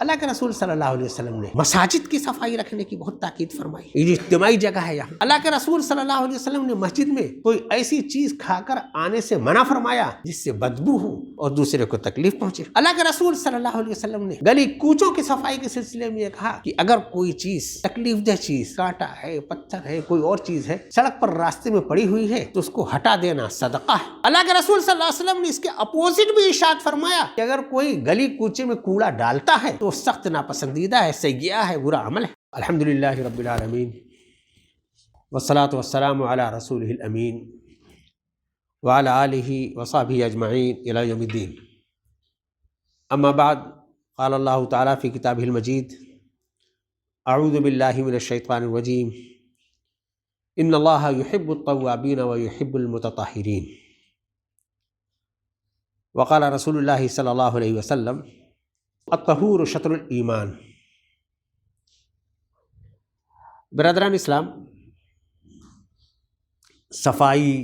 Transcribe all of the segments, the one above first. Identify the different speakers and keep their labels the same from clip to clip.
Speaker 1: اللہ کے رسول صلی اللہ علیہ وسلم نے مساجد کی صفائی رکھنے کی بہت تاکید فرمائی. یہ اجتماعی جگہ ہے یہاں. اللہ کے رسول صلی اللہ علیہ وسلم نے مسجد میں کوئی ایسی چیز کھا کر آنے سے منع فرمایا جس سے بدبو ہو اور دوسرے کو تکلیف پہنچے. اللہ کے رسول صلی اللہ علیہ وسلم نے گلی کوچوں کی صفائی کے سلسلے میں یہ کہا کہ اگر کوئی چیز تکلیف دہ چیز، کانٹا ہے، پتھر ہے، کوئی اور چیز ہے، سڑک پر راستے میں پڑی ہوئی ہے تو اس کو ہٹا دینا صدقہ ہے. اللہ کے رسول صلی اللہ علیہ وسلم نے اس کے اپوزٹ بھی ارشاد فرمایا کہ اگر کوئی گلی کوچے میں کوڑا ڈالتا ہے تو سخت ناپسندیدہ ہے، سیئہ ہے، برا عمل ہے. الحمدللہ رب العالمین والصلاة والسلام علی رسولہ الامین وعلی آلہ وصحبہ اجمعین الی یوم الدین. اما بعد، قال اللہ تعالی فی کتابہ المجید: اعوذ باللہ من الشیطان الرجیم، ان اللہ یحب التوابین ویحب المتطہرین. وقال رسول اللہ صلی اللہ علیہ وسلم: الطہور شطر الایمان. برادران اسلام، صفائی،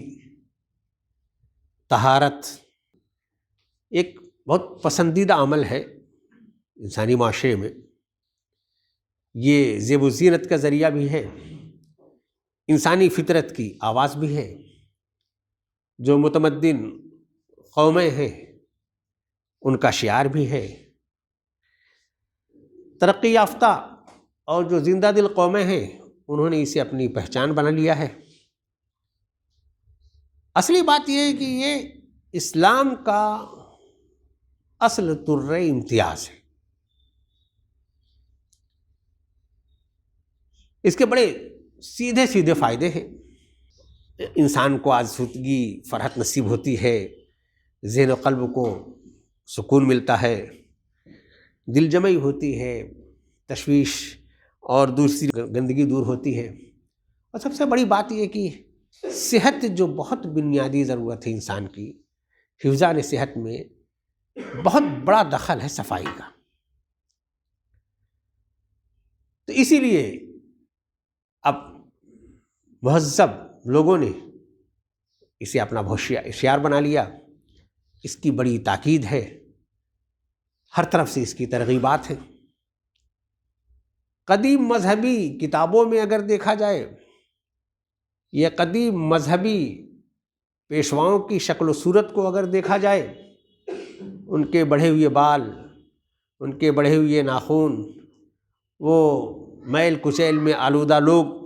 Speaker 1: طہارت ایک بہت پسندیدہ عمل ہے انسانی معاشرے میں. یہ زیب و زینت کا ذریعہ بھی ہے، انسانی فطرت کی آواز بھی ہے. جو متمدن قومیں ہیں ان کا شعار بھی ہے. ترقی یافتہ اور جو زندہ دل قومیں ہیں انہوں نے اسے اپنی پہچان بنا لیا ہے. اصلی بات یہ ہے کہ یہ اسلام کا اصل طر امتیاز ہے. اس کے بڑے سیدھے سیدھے فائدے ہیں. انسان کو آسودگی، فرحت نصیب ہوتی ہے، ذہن و قلب کو سکون ملتا ہے، دل جمعی ہوتی ہے، تشویش اور دوسری گندگی دور ہوتی ہے. اور سب سے بڑی بات یہ کہ صحت جو بہت بنیادی ضرورت ہے انسان کی، حفظان صحت میں بہت بڑا دخل ہے صفائی کا. تو اسی لیے اب مہذب لوگوں نے اسے اپنا بہت شعار بنا لیا. اس کی بڑی تاکید ہے، ہر طرف سے اس کی ترغیبات ہیں. قدیم مذہبی کتابوں میں اگر دیکھا جائے، یہ قدیم مذہبی پیشواؤں کی شکل و صورت کو اگر دیکھا جائے، ان کے بڑھے ہوئے بال، ان کے بڑھے ہوئے ناخن، وہ میل کچیل میں آلودہ لوگ،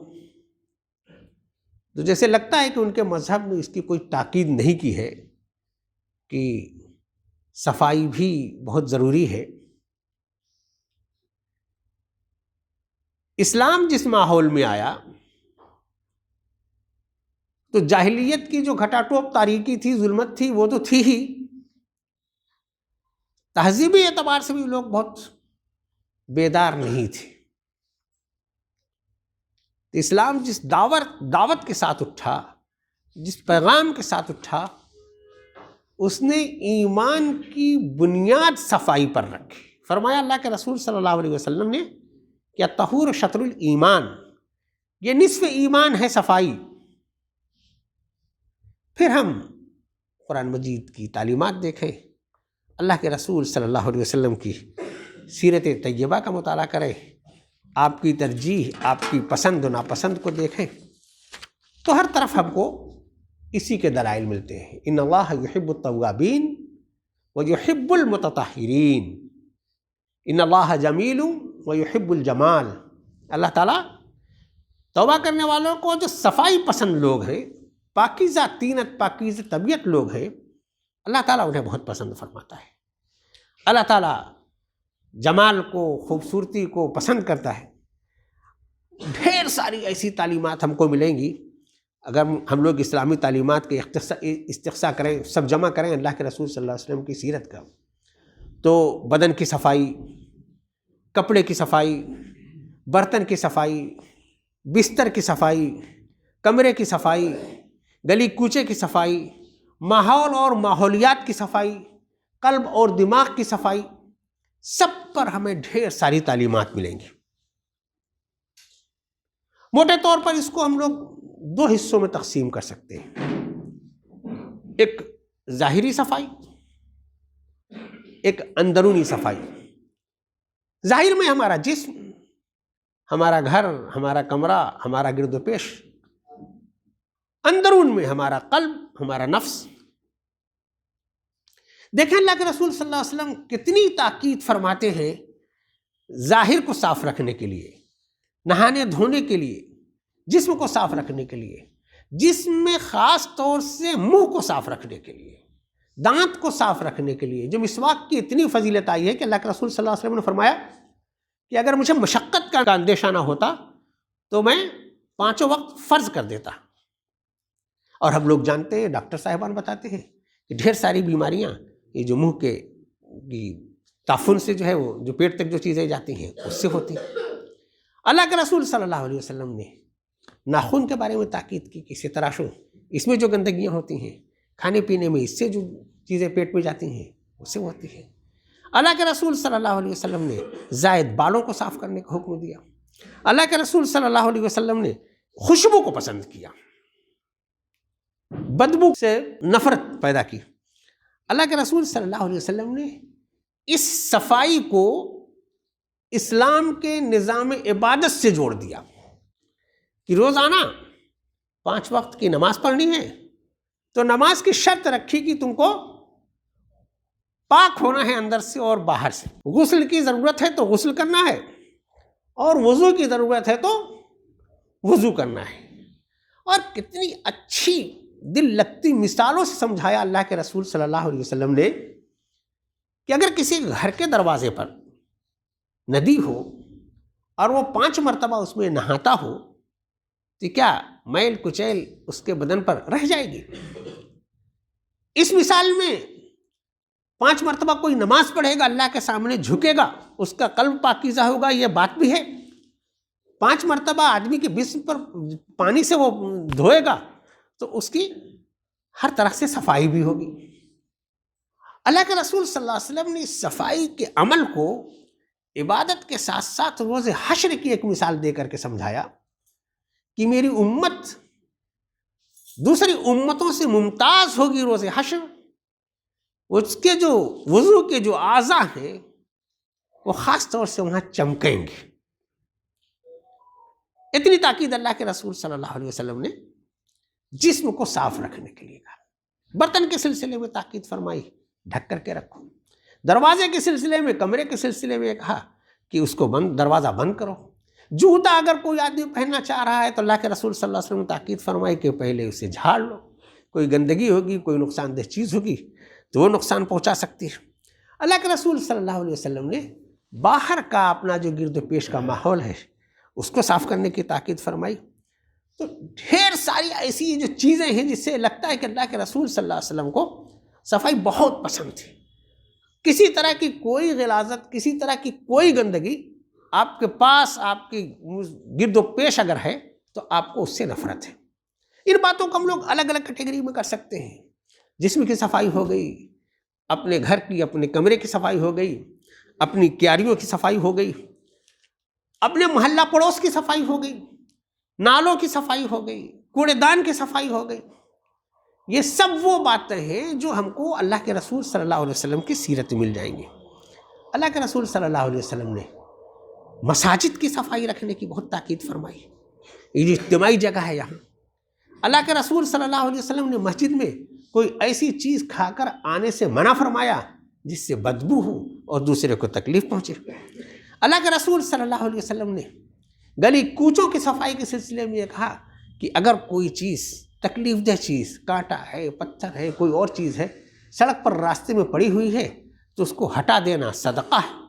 Speaker 1: تو جیسے لگتا ہے کہ ان کے مذہب نے اس کی کوئی تاکید نہیں کی ہے کہ صفائی بھی بہت ضروری ہے. اسلام جس ماحول میں آیا تو جاہلیت کی جو گھٹا ٹوپ تاریکی تھی، ظلمت تھی، وہ تو تھی ہی. تہذیبی اعتبار سے بھی لوگ بہت بیدار نہیں تھے. اسلام جس دعوت کے ساتھ اٹھا، جس پیغام کے ساتھ اٹھا، اس نے ایمان کی بنیاد صفائی پر رکھی. فرمایا اللہ کے رسول صلی اللہ علیہ وسلم نے کہ الطہور شطر الایمان، یہ نصف ایمان ہے صفائی. پھر ہم قرآن مجید کی تعلیمات دیکھیں، اللہ کے رسول صلی اللہ علیہ وسلم کی سیرت طیبہ کا مطالعہ کریں، آپ کی ترجیح، آپ کی پسند و ناپسند کو دیکھیں، تو ہر طرف ہم کو اسی کے دلائل ملتے ہیں. ان اللہ یحب التوابین ویحب المتطہرین، ان اللہ جمیل ویحب الجمال. اللہ تعالیٰ توبہ کرنے والوں کو، جو صفائی پسند لوگ ہیں، پاکیزہ طینت، پاکیزہ طبیعت لوگ ہیں، اللہ تعالیٰ انہیں بہت پسند فرماتا ہے. اللہ تعالیٰ جمال کو، خوبصورتی کو پسند کرتا ہے. ڈھیر ساری ایسی تعلیمات ہم کو ملیں گی. اگر ہم لوگ اسلامی تعلیمات کے استقصاء کریں، سب جمع کریں اللہ کے رسول صلی اللہ علیہ وسلم کی سیرت کا، تو بدن کی صفائی، کپڑے کی صفائی، برتن کی صفائی، بستر کی صفائی، کمرے کی صفائی، گلی کوچے کی صفائی، ماحول اور ماحولیات کی صفائی، قلب اور دماغ کی صفائی، سب پر ہمیں ڈھیر ساری تعلیمات ملیں گی. موٹے طور پر اس کو ہم لوگ دو حصوں میں تقسیم کر سکتے ہیں. ایک ظاہری صفائی، ایک اندرونی صفائی. ظاہر میں ہمارا جسم، ہمارا گھر، ہمارا کمرہ، ہمارا گرد و پیش، اندرون میں ہمارا قلب، ہمارا نفس۔ دیکھیں اللہ کے رسول صلی اللہ علیہ وسلم کتنی تاکید فرماتے ہیں ظاہر کو صاف رکھنے کے لیے، نہانے دھونے کے لیے، جسم کو صاف رکھنے کے لیے، جسم میں خاص طور سے منہ کو صاف رکھنے کے لیے، دانت کو صاف رکھنے کے لیے۔ جو مسواک کی اتنی فضیلت آئی ہے کہ اللہ کے رسول صلی اللہ علیہ وسلم نے فرمایا کہ اگر مجھے مشقت کا اندیشہ نہ ہوتا تو میں 5 وقت فرض کر دیتا۔ اور ہم لوگ جانتے ہیں، ڈاکٹر صاحبان بتاتے ہیں کہ ڈھیر ساری بیماریاں یہ جو منہ کے تعفن سے جو ہے وہ جو پیٹ تک جو چیزیں جاتی ہیں اس سے ہوتی ہیں۔ اللہ کے رسول صلی اللہ علیہ وسلم نے ناخن کے بارے میں تاکید کی کہ اسے تراشو، اس میں جو گندگیاں ہوتی ہیں، کھانے پینے میں اس سے جو چیزیں پیٹ میں جاتی ہیں اس سے ہوتی ہیں۔ اللہ کے رسول صلی اللہ علیہ وسلم نے زائد بالوں کو صاف کرنے کا حکم دیا۔ اللہ کے رسول صلی اللہ علیہ وسلم نے خوشبو کو پسند کیا، بدبو سے نفرت پیدا کی۔ اللہ کے رسول صلی اللہ علیہ وسلم نے اس صفائی کو اسلام کے نظام عبادت سے جوڑ دیا کہ روزانہ 5 وقت کی نماز پڑھنی ہے تو نماز کی شرط رکھی کہ تم کو پاک ہونا ہے اندر سے اور باہر سے، غسل کی ضرورت ہے تو غسل کرنا ہے، اور وضو کی ضرورت ہے تو وضو کرنا ہے۔ اور کتنی اچھی دل لگتی مثالوں سے سمجھایا اللہ کے رسول صلی اللہ علیہ وسلم نے کہ اگر کسی گھر کے دروازے پر ندی ہو اور وہ 5 مرتبہ اس میں نہاتا ہو تو کیا میل کچیل اس کے بدن پر رہ جائے گی؟ اس مثال میں 5 مرتبہ کوئی نماز پڑھے گا، اللہ کے سامنے جھکے گا، اس کا قلب پاکیزہ ہوگا، یہ بات بھی ہے۔ 5 مرتبہ آدمی کے جسم پر پانی سے وہ دھوئے گا تو اس کی ہر طرح سے صفائی بھی ہوگی۔ اللہ کے رسول صلی اللہ علیہ وسلم نے صفائی کے عمل کو عبادت کے ساتھ ساتھ روز حشر کی ایک مثال دے کر کے سمجھایا کہ میری امت دوسری امتوں سے ممتاز ہوگی روز حشر، اس کے جو وضو کے جو اعضاء ہیں وہ خاص طور سے وہاں چمکیں گے۔ اتنی تاکید اللہ کے رسول صلی اللہ علیہ وسلم نے جسم کو صاف رکھنے کے لیے کہا۔ برتن کے سلسلے میں تاکید فرمائی، ڈھک کر کے رکھو۔ دروازے کے سلسلے میں، کمرے کے سلسلے میں کہا کہ اس کو دروازہ بند کرو۔ جوتا اگر کوئی آدمی پہننا چاہ رہا ہے تو اللہ کے رسول صلی اللہ علیہ وسلم نے تاکید فرمائی کہ پہلے اسے جھاڑ لو، کوئی گندگی ہوگی، کوئی نقصان دہ چیز ہوگی تو وہ نقصان پہنچا سکتی ہے۔ اللہ کے رسول صلی اللہ علیہ وسلم نے باہر کا اپنا جو گرد و پیش کا ماحول ہے اس کو صاف کرنے کی تاکید فرمائی۔ تو ڈھیر ساری ایسی جو چیزیں ہیں جس سے لگتا ہے کہ اللہ کے رسول صلی اللہ علیہ وسلم کو صفائی بہت پسند تھی۔ کسی طرح کی کوئی غلاظت، کسی طرح کی کوئی گندگی آپ کے پاس، آپ کی گرد و پیش اگر ہے تو آپ کو اس سے نفرت ہے۔ ان باتوں کو ہم لوگ الگ الگ کیٹیگری میں کر سکتے ہیں۔ جسم کی صفائی ہو گئی، اپنے گھر کی، اپنے کمرے کی صفائی ہو گئی، اپنی کیاریوں کی صفائی ہو گئی، اپنے محلہ پڑوس کی صفائی ہو گئی، نالوں کی صفائی ہو گئی، کوڑے دان کی صفائی ہو گئی۔ یہ سب وہ باتیں ہیں جو ہم کو اللہ کے رسول صلی اللہ علیہ وسلم کی سیرت مل جائیں گی۔ اللہ کے رسول صلی اللہ علیہ وسلم نے مساجد کی صفائی رکھنے کی بہت تاکید فرمائی۔ یہ جو اجتماعی جگہ ہے یہاں، اللہ کے رسول صلی اللہ علیہ وسلم نے مسجد میں کوئی ایسی چیز کھا کر آنے سے منع فرمایا جس سے بدبو ہو اور دوسرے کو تکلیف پہنچے۔ اللہ کے رسول صلی اللہ علیہ وسلم نے گلی کوچوں کی صفائی کے سلسلے میں یہ کہا کہ اگر کوئی چیز تکلیف دہ چیز، کانٹا ہے، پتھر ہے، کوئی اور چیز ہے، سڑک پر راستے میں پڑی ہوئی ہے تو اس کو ہٹا دینا صدقہ ہے۔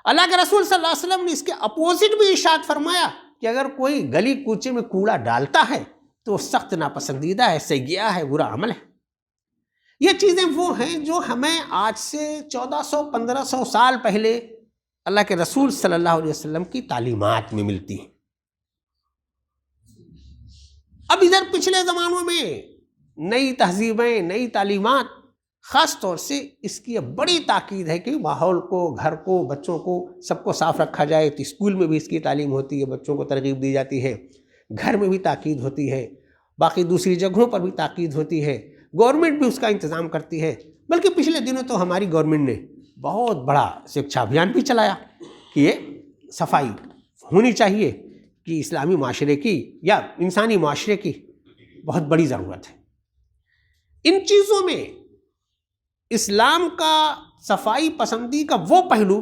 Speaker 1: اللہ کے رسول صلی اللہ علیہ وسلم نے اس کے اپوزٹ بھی ارشاد فرمایا کہ اگر کوئی گلی کوچے میں کوڑا ڈالتا ہے تو وہ سخت ناپسندیدہ ہے، سیئہ ہے، برا عمل ہے۔ یہ چیزیں وہ ہیں جو ہمیں آج سے 1400-1500 سال پہلے اللہ کے رسول صلی اللہ علیہ وسلم کی تعلیمات میں ملتی ہیں۔ اب ادھر پچھلے زمانوں میں نئی تہذیبیں، نئی تعلیمات، خاص طور سے اس کی بڑی تاکید ہے کہ ماحول کو، گھر کو، بچوں کو، سب کو صاف رکھا جائے۔ تو اسکول میں بھی اس کی تعلیم ہوتی ہے، بچوں کو ترغیب دی جاتی ہے، گھر میں بھی تاکید ہوتی ہے، باقی دوسری جگہوں پر بھی تاکید ہوتی ہے، گورنمنٹ بھی اس کا انتظام کرتی ہے۔ بلکہ پچھلے دنوں تو ہماری گورنمنٹ نے بہت بڑا شکشا ابھیان بھی چلایا کہ یہ صفائی ہونی چاہیے کہ اسلامی معاشرے کی یا انسانی معاشرے کی بہت بڑی ضرورت ہے۔ ان چیزوں میں اسلام کا صفائی پسندی کا وہ پہلو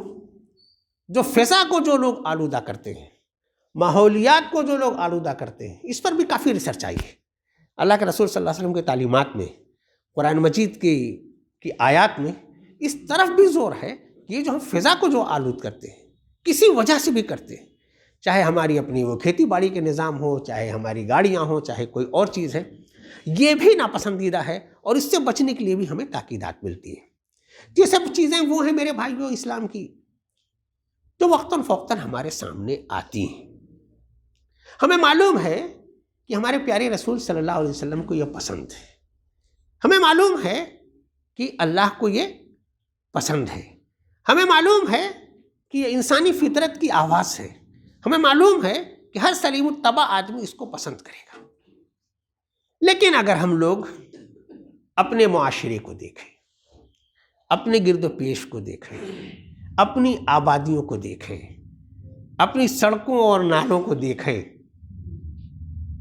Speaker 1: جو فضا کو جو لوگ آلودہ کرتے ہیں، ماحولیات کو جو لوگ آلودہ کرتے ہیں، اس پر بھی کافی ریسرچ آئی ہے۔ اللہ کے رسول صلی اللہ علیہ وسلم کے تعلیمات میں، قرآن مجید کی آیات میں اس طرف بھی زور ہے کہ یہ جو ہم فضا کو جو آلود کرتے ہیں کسی وجہ سے بھی کرتے ہیں، چاہے ہماری اپنی وہ کھیتی باڑی کے نظام ہو، چاہے ہماری گاڑیاں ہوں، چاہے کوئی اور چیز ہے، یہ بھی ناپسندیدہ ہے اور اس سے بچنے کے لیے بھی ہمیں تاکیدات ملتی ہیں۔ یہ سب چیزیں وہ ہیں میرے بھائیوں اسلام کی جو وقتاً فوقتاً ہمارے سامنے آتی ہیں۔ ہمیں معلوم ہے کہ ہمارے پیارے رسول صلی اللہ علیہ وسلم کو یہ پسند ہے، ہمیں معلوم ہے کہ اللہ کو یہ پسند ہے، ہمیں معلوم ہے کہ یہ انسانی فطرت کی آواز ہے، ہمیں معلوم ہے کہ ہر سلیم الطبع آدمی اس کو پسند کرے گا۔ لیکن اگر ہم لوگ اپنے معاشرے کو دیکھیں، اپنے گرد و پیش کو دیکھیں، اپنی آبادیوں کو دیکھیں، اپنی سڑکوں اور نالوں کو دیکھیں،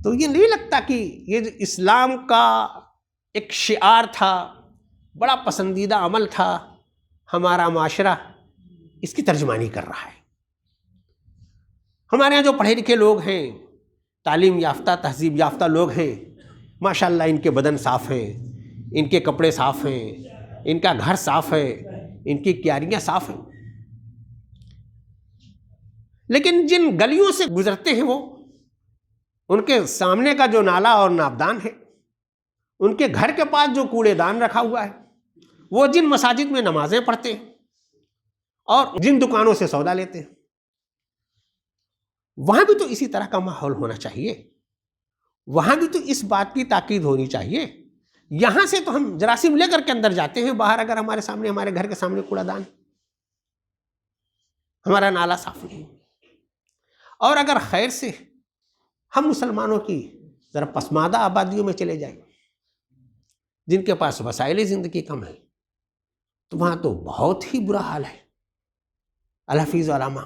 Speaker 1: تو یہ نہیں لگتا کہ یہ جو اسلام کا ایک شعار تھا، بڑا پسندیدہ عمل تھا، ہمارا معاشرہ اس کی ترجمانی کر رہا ہے۔ ہمارے یہاں جو پڑھے لکھے لوگ ہیں، تعلیم یافتہ تہذیب یافتہ لوگ ہیں، ماشاءاللہ ان کے بدن صاف ہیں، ان کے کپڑے صاف ہیں، ان کا گھر صاف ہے، ان کی کیاریاں صاف ہیں، لیکن جن گلیوں سے گزرتے ہیں وہ ان کے سامنے کا جو نالا اور ناپدان ہے، ان کے گھر کے پاس جو کوڑے دان رکھا ہوا ہے، وہ جن مساجد میں نمازیں پڑھتے ہیں اور جن دکانوں سے سودا لیتے ہیں، وہاں بھی تو اسی طرح کا ماحول ہونا چاہیے، وہاں بھی تو اس بات کی تاکید ہونی چاہیے۔ یہاں سے تو ہم جراثیم لے کر کے اندر جاتے ہیں، باہر اگر ہمارے سامنے، ہمارے گھر کے سامنے کوڑا دان، ہمارا نالا صاف نہیں، اور اگر خیر سے ہم مسلمانوں کی ذرا پسماندہ آبادیوں میں چلے جائیں جن کے پاس وسائل زندگی کم ہے، تو وہاں تو بہت ہی برا حال ہے، الحفیظ علامہ،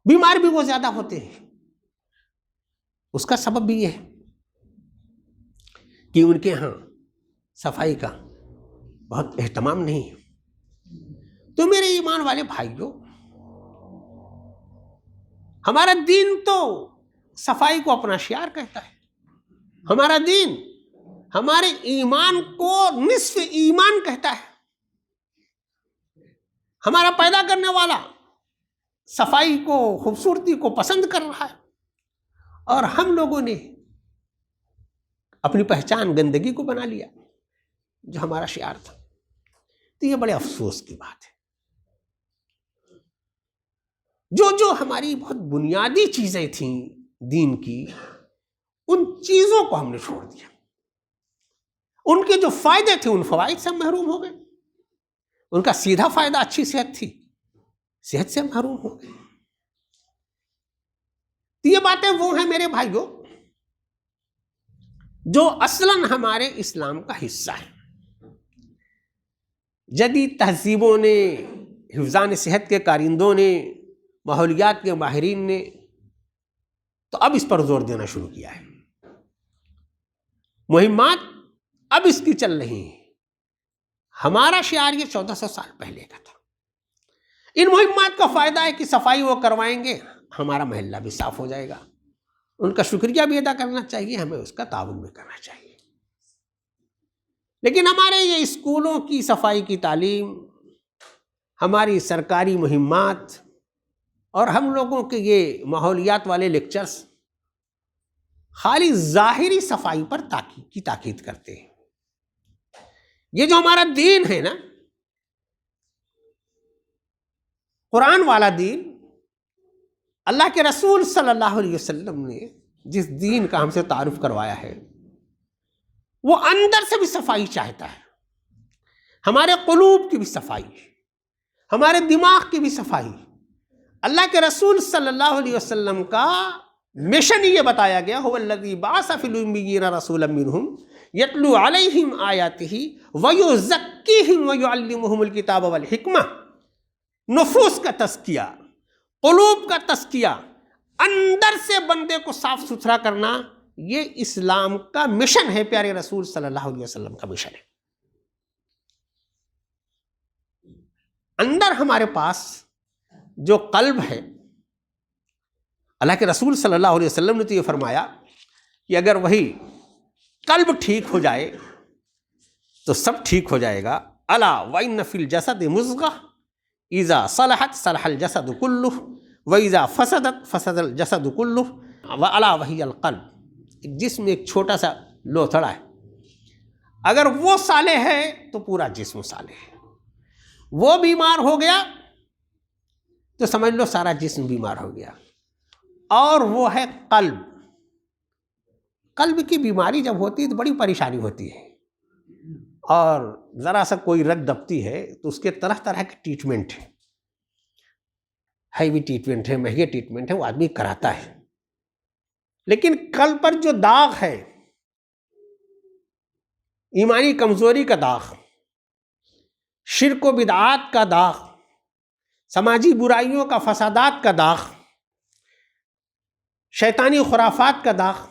Speaker 1: بیمار بھی وہ زیادہ ہوتے ہیں۔ اس کا سبب بھی یہ ہے کہ ان کے ہاں صفائی کا بہت اہتمام نہیں ہے۔ تو میرے ایمان والے بھائیوں، ہمارا دین تو صفائی کو اپنا شعار کہتا ہے، ہمارا دین ہمارے ایمان کو نصف ایمان کہتا ہے، ہمارا پیدا کرنے والا صفائی کو، خوبصورتی کو پسند کر رہا ہے، اور ہم لوگوں نے اپنی پہچان گندگی کو بنا لیا جو ہمارا شعار تھا۔ تو یہ بڑے افسوس کی بات ہے، جو ہماری بہت بنیادی چیزیں تھیں دین کی، ان چیزوں کو ہم نے چھوڑ دیا، ان کے جو فائدے تھے ان فوائد سے ہم محروم ہو گئے، ان کا سیدھا فائدہ اچھی صحت تھی، صحت سے محروم ہو گئے۔ تو یہ باتیں وہ ہیں میرے بھائیوں جو اصلاً ہمارے اسلام کا حصہ ہے۔ جدید تہذیبوں نے، حفظان صحت کے کارندوں نے، ماحولیات کے ماہرین نے تو اب اس پر زور دینا شروع کیا ہے، مہمات اب اس کی چل رہی ہیں۔ ہمارا شعار یہ 1400 سال پہلے کا تھا۔ ان مہمات کا فائدہ ہے کہ صفائی وہ کروائیں گے، ہمارا محلہ بھی صاف ہو جائے گا، ان کا شکریہ بھی ادا کرنا چاہیے، ہمیں اس کا تعاون بھی کرنا چاہیے۔ لیکن ہمارے یہ اسکولوں کی صفائی کی تعلیم، ہماری سرکاری مہمات اور ہم لوگوں کے یہ ماحولیات والے لیکچرز خالی ظاہری صفائی پر تاکید کرتے ہیں۔ یہ جو ہمارا دین ہے نا، قرآن والا دین، اللہ کے رسول صلی اللہ علیہ وسلم نے جس دین کا ہم سے تعارف کروایا ہے، وہ اندر سے بھی صفائی چاہتا ہے، ہمارے قلوب کی بھی صفائی، ہمارے دماغ کی بھی صفائی۔ اللہ کے رسول صلی اللہ علیہ وسلم کا مشن یہ بتایا گیا، هو الذی بعث فی الامیین رسولا منہم یتلو علیہم آیاتہ ویزکیہم ویعلمہم الکتاب والحکمہ نفوس کا تزکیہ، قلوب کا تزکیہ، اندر سے بندے کو صاف ستھرا کرنا، یہ اسلام کا مشن ہے، پیارے رسول صلی اللہ علیہ وسلم کا مشن ہے۔ اندر ہمارے پاس جو قلب ہے، اللہ کے رسول صلی اللہ علیہ وسلم نے تو یہ فرمایا کہ اگر وہی قلب ٹھیک ہو جائے تو سب ٹھیک ہو جائے گا۔ الا وان فی الجسد مضغہ اذا صلحت صلح الجسد کلہ واذا فسدت فسد الجسد کلہ والا وہی القلب۔ جسم ایک چھوٹا سا لوتھڑا ہے، اگر وہ صالح ہے تو پورا جسم صالح ہے، وہ بیمار ہو گیا تو سمجھ لو سارا جسم بیمار ہو گیا۔ اور وہ ہے قلب۔ قلب کی بیماری جب ہوتی ہے تو بڑی پریشانی ہوتی ہے، اور ذرا سا کوئی رگ دبتی ہے تو اس کے طرح طرح کے ٹریٹمنٹ ہے، ہیوی ٹریٹمنٹ ہے، مہنگے ٹریٹمنٹ ہے، وہ آدمی کراتا ہے۔ لیکن قلب پر جو داغ ہے، ایمانی کمزوری کا داغ، شرک و بدعات کا داغ، سماجی برائیوں کا، فسادات کا داغ، شیطانی خرافات کا داغ،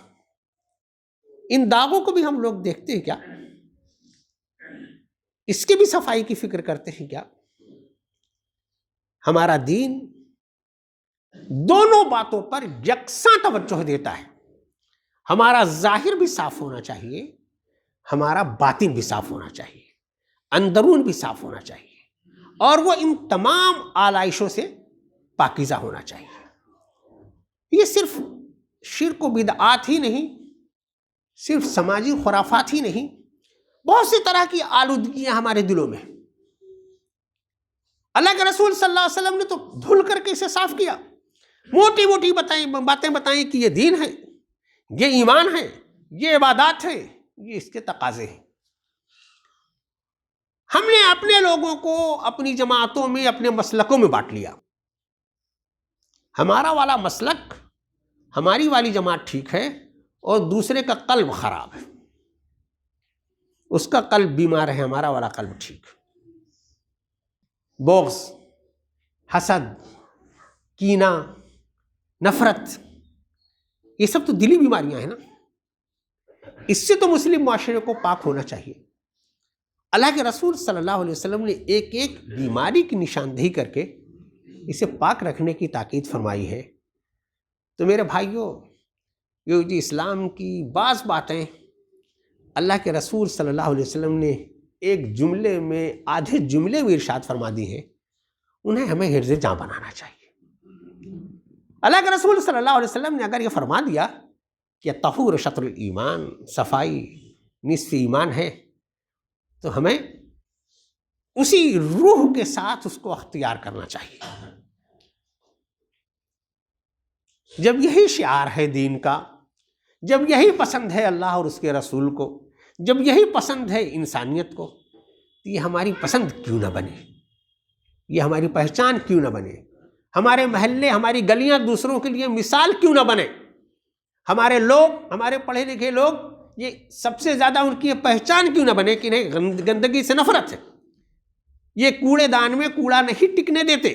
Speaker 1: ان داغوں کو بھی ہم لوگ دیکھتے ہیں کیا؟ اس کے بھی صفائی کی فکر کرتے ہیں کیا؟ ہمارا دین دونوں باتوں پر یکساں توجہ دیتا ہے۔ ہمارا ظاہر بھی صاف ہونا چاہیے، ہمارا باطن بھی صاف ہونا چاہیے، اندرون بھی صاف ہونا چاہیے، اور وہ ان تمام آلائشوں سے پاکیزہ ہونا چاہیے۔ یہ صرف شرک و بدعات ہی نہیں، صرف سماجی خرافات ہی نہیں، بہت سی طرح کی آلودگیاں ہمارے دلوں میں۔ اللہ کے رسول صلی اللہ علیہ وسلم نے تو دھل کر کے اسے صاف کیا، موٹی موٹی باتیں بتائیں کہ یہ دین ہے، یہ ایمان ہے، یہ عبادات ہے، یہ اس کے تقاضے ہیں۔ ہم نے اپنے لوگوں کو اپنی جماعتوں میں، اپنے مسلکوں میں بانٹ لیا۔ ہمارا والا مسلک، ہماری والی جماعت ٹھیک ہے، اور دوسرے کا قلب خراب ہے، اس کا قلب بیمار ہے، ہمارا والا قلب ٹھیک۔ بغض، حسد، کینہ، نفرت، یہ سب تو دلی بیماریاں ہیں نا۔ اس سے تو مسلم معاشرے کو پاک ہونا چاہیے۔ اللہ کے رسول صلی اللہ علیہ وسلم نے ایک ایک بیماری کی نشاندہی کر کے اسے پاک رکھنے کی تاکید فرمائی ہے۔ تو میرے بھائیوں، یہ جو اسلام کی بعض باتیں اللہ کے رسول صلی اللہ علیہ وسلم نے ایک جملے میں، آدھے جملے میں ارشاد فرما دی ہیں، انہیں ہمیں حرز جاں بنانا چاہیے۔ اللہ کے رسول صلی اللہ علیہ وسلم نے اگر یہ فرما دیا کہ طہور شطر الایمان، صفائی نصف ایمان ہے، تو ہمیں اسی روح کے ساتھ اس کو اختیار کرنا چاہیے۔ جب یہی شعار ہے دین کا، جب یہی پسند ہے اللہ اور اس کے رسول کو، جب یہی پسند ہے انسانیت کو، تو یہ ہماری پسند کیوں نہ بنے، یہ ہماری پہچان کیوں نہ بنے، ہمارے محلے، ہماری گلیاں دوسروں کے لیے مثال کیوں نہ بنے، ہمارے لوگ، ہمارے پڑھے لکھے لوگ، یہ سب سے زیادہ ان کی پہچان کیوں نہ بنے کہ نہیں، گندگی سے نفرت ہے، یہ کوڑے دان میں کوڑا نہیں ٹکنے دیتے،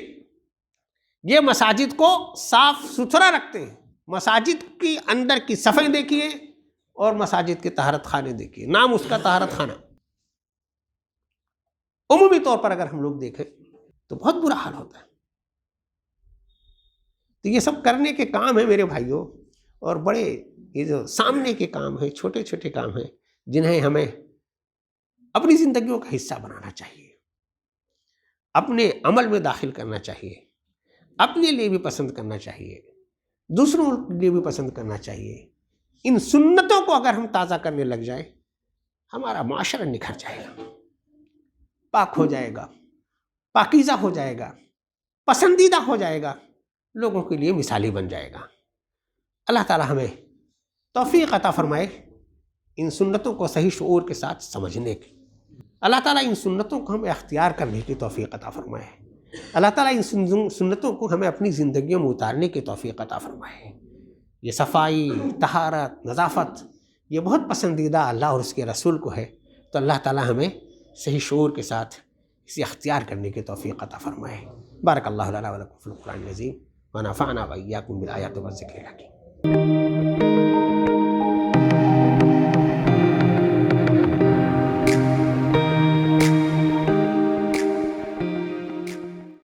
Speaker 1: یہ مساجد کو صاف ستھرا رکھتے ہیں۔ مساجد کی اندر کی صفیں دیکھیے اور مساجد کے طہارت خانے دیکھیے، نام اس کا طہارت خانہ۔ عمومی طور پر اگر ہم لوگ دیکھیں تو بہت برا حال ہوتا ہے۔ تو یہ سب کرنے کے کام ہیں میرے بھائیوں، اور بڑے یہ جو سامنے کے کام ہیں، چھوٹے چھوٹے کام ہیں، جنہیں ہمیں اپنی زندگیوں کا حصہ بنانا چاہیے، اپنے عمل میں داخل کرنا چاہیے، اپنے لیے بھی پسند کرنا چاہیے، دوسروں کے لیے بھی پسند کرنا چاہیے۔ ان سنتوں کو اگر ہم تازہ کرنے لگ جائیں، ہمارا معاشرہ نکھر جائے گا، پاک ہو جائے گا، پاکیزہ ہو جائے گا، پسندیدہ ہو جائے گا، لوگوں کے لیے مثالی بن جائے گا۔ اللہ تعالی ہمیں توفیق عطا فرمائے ان سنتوں کو صحیح شعور کے ساتھ سمجھنے کی۔ اللہ تعالیٰ ان سنتوں کو ہمیں اختیار کرنے کی توفیق عطا فرمائے۔ اللہ تعالیٰ ان سنتوں کو ہمیں اپنی زندگیوں میں اتارنے کی توفیق عطا فرمائے۔ یہ صفائی، طہارت، نظافت، یہ بہت پسندیدہ اللہ اور اس کے رسول کو ہے، تو اللہ تعالیٰ ہمیں صحیح شعور کے ساتھ اسے اختیار کرنے کی توفیق عطا فرمائے۔ بارک اللہ لنا ولکم فی القرآن العظیم ونفعنا وإیاکم بالآیات والذکر الحکیم.